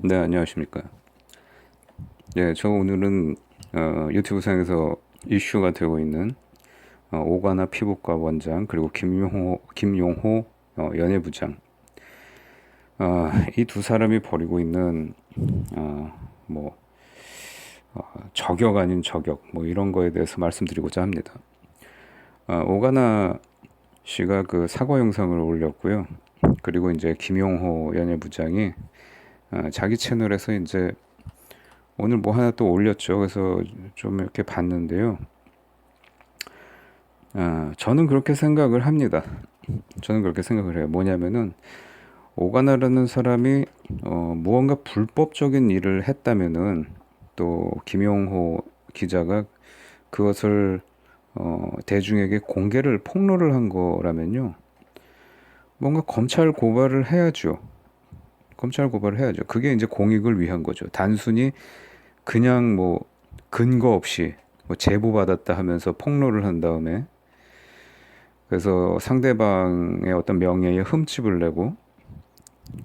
네, 안녕하십니까. 네, 저 오늘은 유튜브상에서 이슈가 되고 있는 오가나 피부과 원장 그리고 김용호 연예부장 이 두 사람이 벌이고 있는 뭐 저격 아닌 저격 뭐 이런 거에 대해서 말씀드리고자 합니다. 오가나 씨가 그 사과 영상을 올렸고요. 그리고 이제 김용호 연예부장이 자기 채널에서 이제 오늘 뭐 하나 또 올렸죠. 그래서 좀 이렇게 봤는데요. 저는 그렇게 생각을 합니다. 저는 그렇게 생각을 해요. 뭐냐면은 오가나라는 사람이 무언가 불법적인 일을 했다면은 또 김용호 기자가 그것을 대중에게 공개를 폭로를 한 거라면요. 뭔가 검찰 고발을 해야죠. 검찰 고발을 해야죠. 그게 이제 공익을 위한 거죠. 단순히 그냥 뭐 근거 없이 뭐 제보 받았다 하면서 폭로를 한 다음에 그래서 상대방의 어떤 명예에 흠집을 내고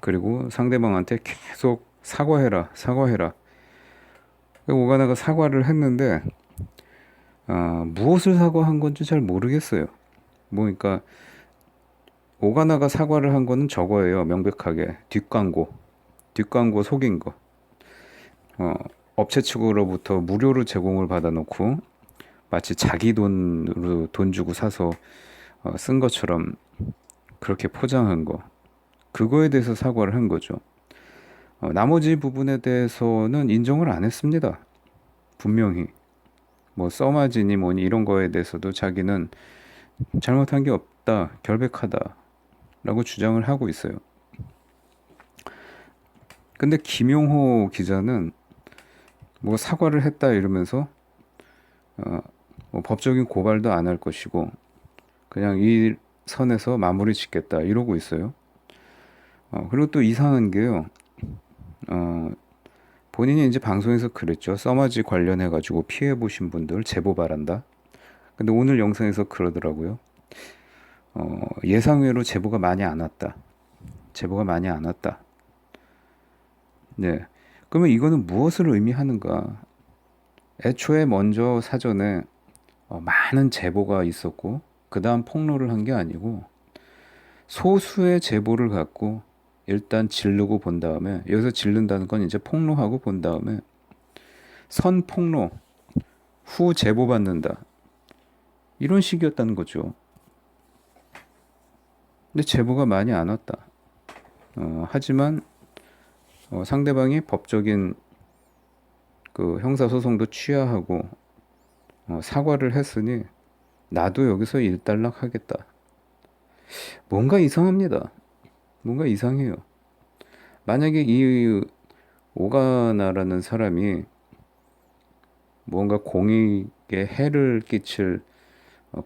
그리고 상대방한테 계속 사과해라, 사과해라. 오가나가 사과를 했는데 무엇을 사과한 건지 잘 모르겠어요. 뭐 그러니까 오가나가 사과를 한 거는 저거예요. 명백하게 뒷광고 속인 거. 어, 업체 측으로부터 무료로 제공을 받아놓고 마치 자기 돈으로 돈 주고 사서 쓴 것처럼 그렇게 포장한 거. 그거에 대해서 사과를 한 거죠. 나머지 부분에 대해서는 인정을 안 했습니다. 분명히. 뭐 써마지니 뭐니 이런 거에 대해서도 자기는 잘못한 게 없다, 결백하다 라고 주장을 하고 있어요. 근데 김용호 기자는 뭐 사과를 했다 이러면서 뭐 법적인 고발도 안 할 것이고 그냥 이 선에서 마무리 짓겠다 이러고 있어요. 그리고 또 이상한 게요. 어, 본인이 이제 방송에서 그랬죠. 써마지 관련해 가지고 피해 보신 분들 제보 바란다. 근데 오늘 영상에서 그러더라고요. 예상외로 제보가 많이 안 왔다. 제보가 많이 안 왔다. 네. 그러면 이거는 무엇을 의미하는가? 애초에 먼저 사전에 많은 제보가 있었고 그 다음 폭로를 한 게 아니고 소수의 제보를 갖고 일단 지르고 본 다음에 여기서 지른다는 건 이제 폭로하고 본 다음에 선폭로 후 제보받는다 이런 식이었다는 거죠. 근데 제보가 많이 안 왔다. 하지만 상대방이 법적인 그 형사소송도 취하하고 사과를 했으니 나도 여기서 일단락 하겠다. 뭔가 이상합니다. 뭔가 이상해요. 만약에 이 오가나라는 사람이 뭔가 공익에 해를 끼칠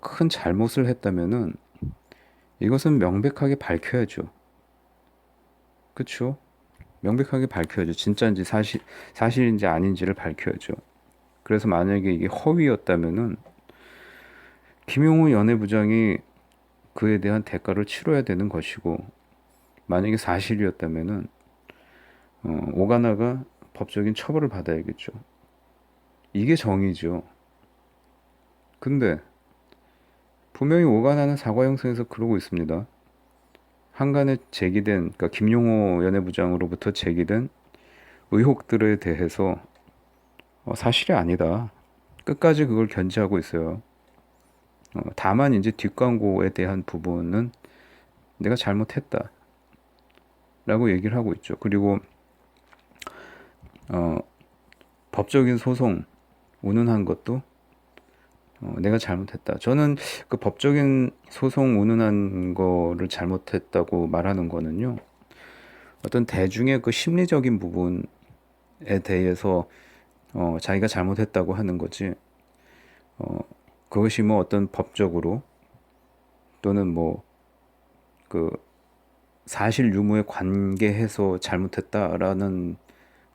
큰 잘못을 했다면은 이것은 명백하게 밝혀야죠. 그쵸? 명백하게 밝혀야죠. 진짜인지 사실인지 아닌지를 밝혀야죠. 그래서 만약에 이게 허위였다면은 김용호 연예부장이 그에 대한 대가를 치러야 되는 것이고 만약에 사실이었다면은 오가나가 법적인 처벌을 받아야겠죠. 이게 정의죠. 근데 분명히 오가나는 사과 영상에서 그러고 있습니다. 한간에 제기된 그러니까 김용호 연예부장으로부터 제기된 의혹들에 대해서 사실이 아니다. 끝까지 그걸 견지하고 있어요. 다만 이제 뒷광고에 대한 부분은 내가 잘못했다. 라고 얘기를 하고 있죠. 그리고 어, 법적인 소송 운운한 것도 내가 잘못했다. 저는 그 법적인 소송 운운한 거를 잘못했다고 말하는 거는요. 어떤 대중의 그 심리적인 부분에 대해서 자기가 잘못했다고 하는 거지. 그것이 뭐 어떤 법적으로 또는 뭐 그 사실 유무에 관계해서 잘못했다라는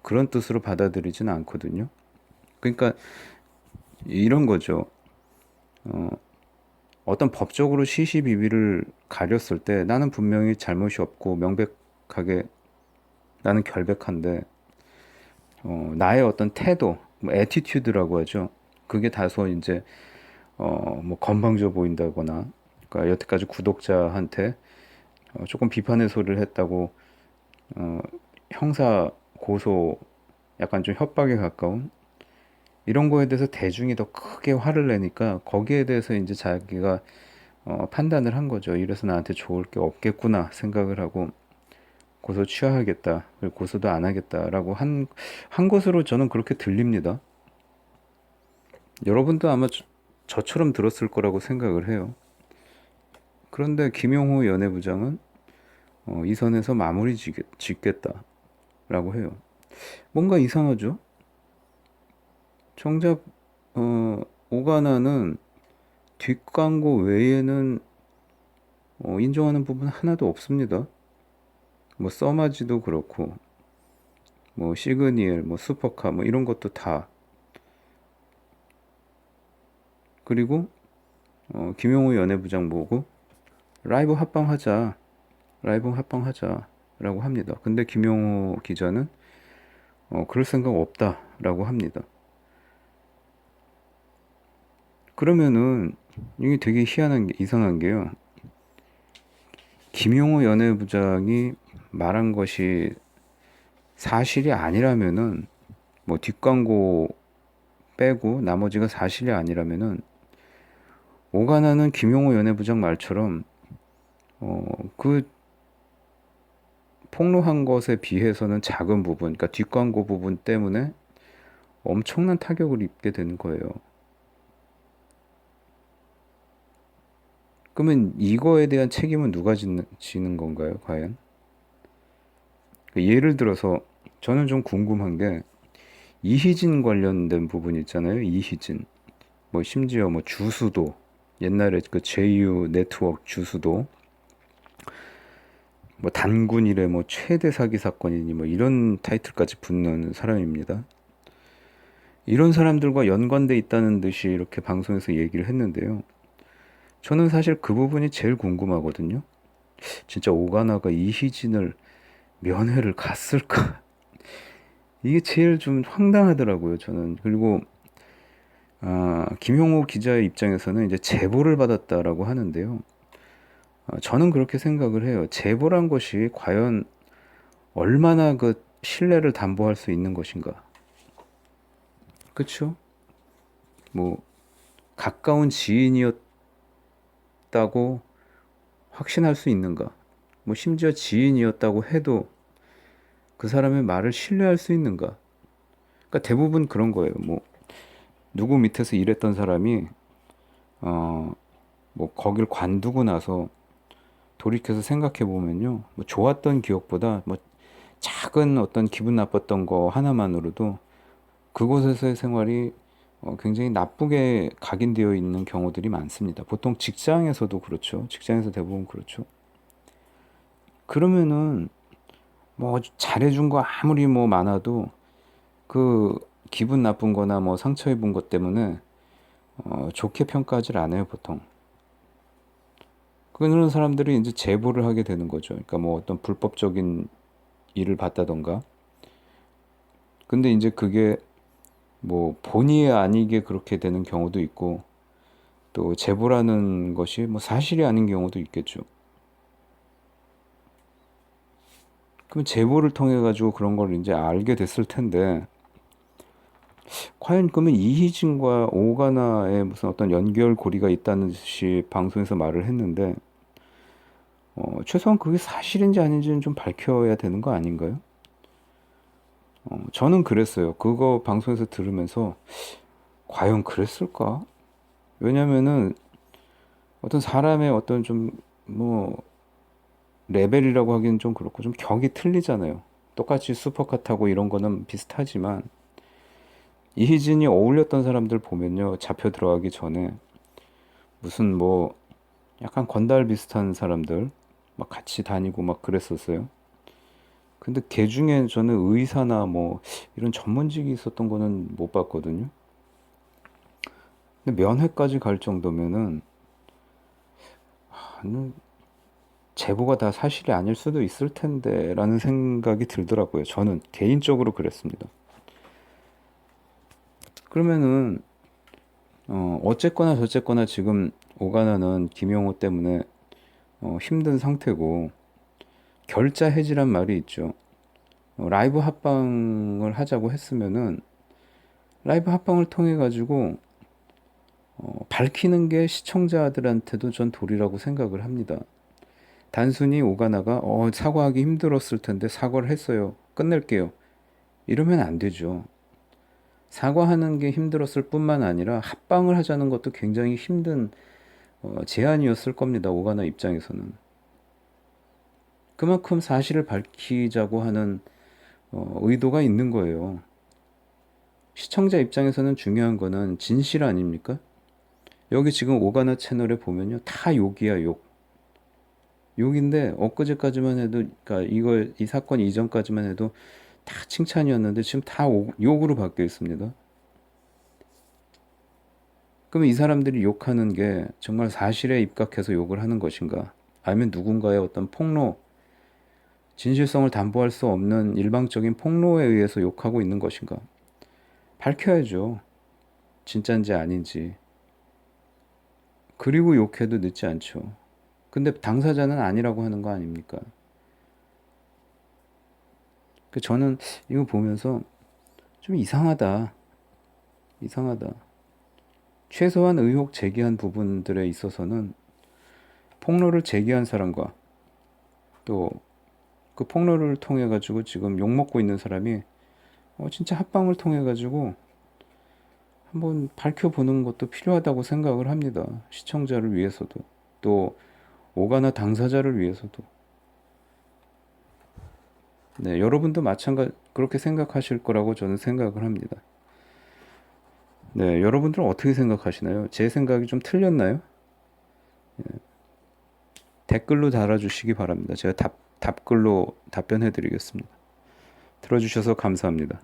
그런 뜻으로 받아들이지는 않거든요. 그러니까 이런 거죠. 어떤 법적으로 시시비비를 가렸을 때 나는 분명히 잘못이 없고 명백하게 나는 결백한데 나의 어떤 태도, 뭐 애티튜드라고 하죠. 그게 다소 이제 뭐 건방져 보인다거나, 그러니까 여태까지 구독자한테 조금 비판의 소리를 했다고 어, 형사 고소, 약간 좀 협박에 가까운 이런 거에 대해서 대중이 더 크게 화를 내니까 거기에 대해서 이제 자기가 판단을 한 거죠. 이래서 나한테 좋을 게 없겠구나 생각을 하고 고소 취하하겠다, 그리고 고소도 안 하겠다라고 한 것으로 저는 그렇게 들립니다. 여러분도 아마 저처럼 들었을 거라고 생각을 해요. 그런데 김용호 연애부장은 이 선에서 마무리 짓겠다라고 해요. 뭔가 이상하죠? 정작 오가나는 뒷광고 외에는 인정하는 부분 하나도 없습니다. 뭐 써마지도 그렇고 뭐 시그니엘, 뭐 슈퍼카 뭐 이런 것도 다. 그리고 김용호 연애부장 보고 라이브 합방하자, 라이브 합방하자라고 합니다. 근데 김용호 기자는 그럴 생각 없다라고 합니다. 그러면은 이게 되게 이상한 게요. 김용호 연애부장이 말한 것이 사실이 아니라면은, 뭐 뒷광고 빼고 나머지가 사실이 아니라면은, 오가나는 김용호 연애부장 말처럼 그 폭로한 것에 비해서는 작은 부분, 그러니까 뒷광고 부분 때문에 엄청난 타격을 입게 되는 거예요. 그러면 이거에 대한 책임은 누가 지는 건가요, 과연? 예를 들어서 저는 좀 궁금한 게 이희진 관련된 부분 있잖아요. 이희진. 뭐 심지어 뭐 주수도, 옛날에 그 JU 네트워크 주수도, 뭐 단군 이래 뭐 최대 사기 사건이니 뭐 이런 타이틀까지 붙는 사람입니다. 이런 사람들과 연관돼 있다는 듯이 이렇게 방송에서 얘기를 했는데요. 저는 사실 그 부분이 제일 궁금하거든요. 진짜 오가나가 이희진을 면회를 갔을까? 이게 제일 좀 황당하더라고요, 저는. 그리고 김용호 기자의 입장에서는 이제 제보를 받았다라고 하는데요. 저는 그렇게 생각을 해요. 제보란 것이 과연 얼마나 그 신뢰를 담보할 수 있는 것인가? 그쵸? 뭐 가까운 지인이었다고 확신할 수 있는가? 뭐 심지어 지인이었다고 해도 그 사람의 말을 신뢰할 수 있는가? 그러니까 대부분 그런 거예요. 뭐 누구 밑에서 일했던 사람이 어 뭐 거길 관두고 나서 돌이켜서 생각해 보면요, 뭐 좋았던 기억보다 뭐 작은 어떤 기분 나빴던 거 하나만으로도 그곳에서의 생활이 굉장히 나쁘게 각인되어 있는 경우들이 많습니다. 보통 직장에서도 그렇죠. 직장에서 대부분 그렇죠. 그러면은 뭐 잘해준 거 아무리 뭐 많아도 그 기분 나쁜 거나 뭐 상처 입은 것 때문에 좋게 평가하지 않아요, 보통. 그런 사람들이 이제 제보를 하게 되는 거죠. 그러니까 뭐 어떤 불법적인 일을 봤다던가. 근데 이제 그게 뭐 본의 아니게 그렇게 되는 경우도 있고, 또 제보라는 것이 뭐 사실이 아닌 경우도 있겠죠. 그럼 제보를 통해 가지고 그런 걸 이제 알게 됐을 텐데, 과연 그러면 이희진과 오가나의 무슨 어떤 연결고리가 있다는 듯이 방송에서 말을 했는데, 최소한 그게 사실인지 아닌지는 좀 밝혀야 되는 거 아닌가요? 저는 그랬어요. 그거 방송에서 들으면서 과연 그랬을까? 왜냐면은 어떤 사람의 어떤 좀 뭐 레벨이라고 하기는 좀 그렇고 좀 격이 틀리잖아요. 똑같이 슈퍼카 타고 이런 거는 비슷하지만 이희진이 어울렸던 사람들 보면요, 잡혀 들어가기 전에 무슨 뭐 약간 건달 비슷한 사람들 막 같이 다니고 막 그랬었어요. 근데 걔 중에 저는 의사나 뭐 이런 전문직이 있었던 거는 못 봤거든요. 근데 면회까지 갈 정도면은 제보가 다 사실이 아닐 수도 있을 텐데라는 생각이 들더라고요. 저는 개인적으로 그랬습니다. 그러면은 어쨌거나 저쨌거나 지금 오가나는 김용호 때문에 힘든 상태고 결자 해지란 말이 있죠. 라이브 합방을 하자고 했으면은 라이브 합방을 통해 가지고 밝히는 게 시청자들한테도 전 도리라고 생각을 합니다. 단순히 오가나가 사과하기 힘들었을 텐데 사과를 했어요. 끝낼게요. 이러면 안 되죠. 사과하는 게 힘들었을 뿐만 아니라 합방을 하자는 것도 굉장히 힘든 제안이었을 겁니다. 오가나 입장에서는. 그만큼 사실을 밝히자고 하는 의도가 있는 거예요. 시청자 입장에서는 중요한 거는 진실 아닙니까? 여기 지금 오가나 채널에 보면요. 다 욕이야, 욕. 욕인데 엊그제까지만 해도 그러니까 이 사건 이전까지만 해도 다 칭찬이었는데 지금 다 욕으로 바뀌어 있습니다. 그러면 이 사람들이 욕하는 게 정말 사실에 입각해서 욕을 하는 것인가? 아니면 누군가의 어떤 폭로, 진실성을 담보할 수 없는 일방적인 폭로에 의해서 욕하고 있는 것인가? 밝혀야죠. 진짜인지 아닌지. 그리고 욕해도 늦지 않죠. 근데 당사자는 아니라고 하는 거 아닙니까? 저는 이거 보면서 좀 이상하다. 이상하다. 최소한 의혹 제기한 부분들에 있어서는 폭로를 제기한 사람과 또 그 폭로를 통해 가지고 지금 욕먹고 있는 사람이 진짜 합방을 통해 가지고 한번 밝혀보는 것도 필요하다고 생각을 합니다. 시청자를 위해서도 또 오가나 당사자를 위해서도. 네, 여러분도 마찬가지 그렇게 생각하실 거라고 저는 생각을 합니다. 네, 여러분들은 어떻게 생각하시나요? 제 생각이 좀 틀렸나요? 댓글로 달아주시기 바랍니다. 제가 답글로 답변해 드리겠습니다. 들어주셔서 감사합니다.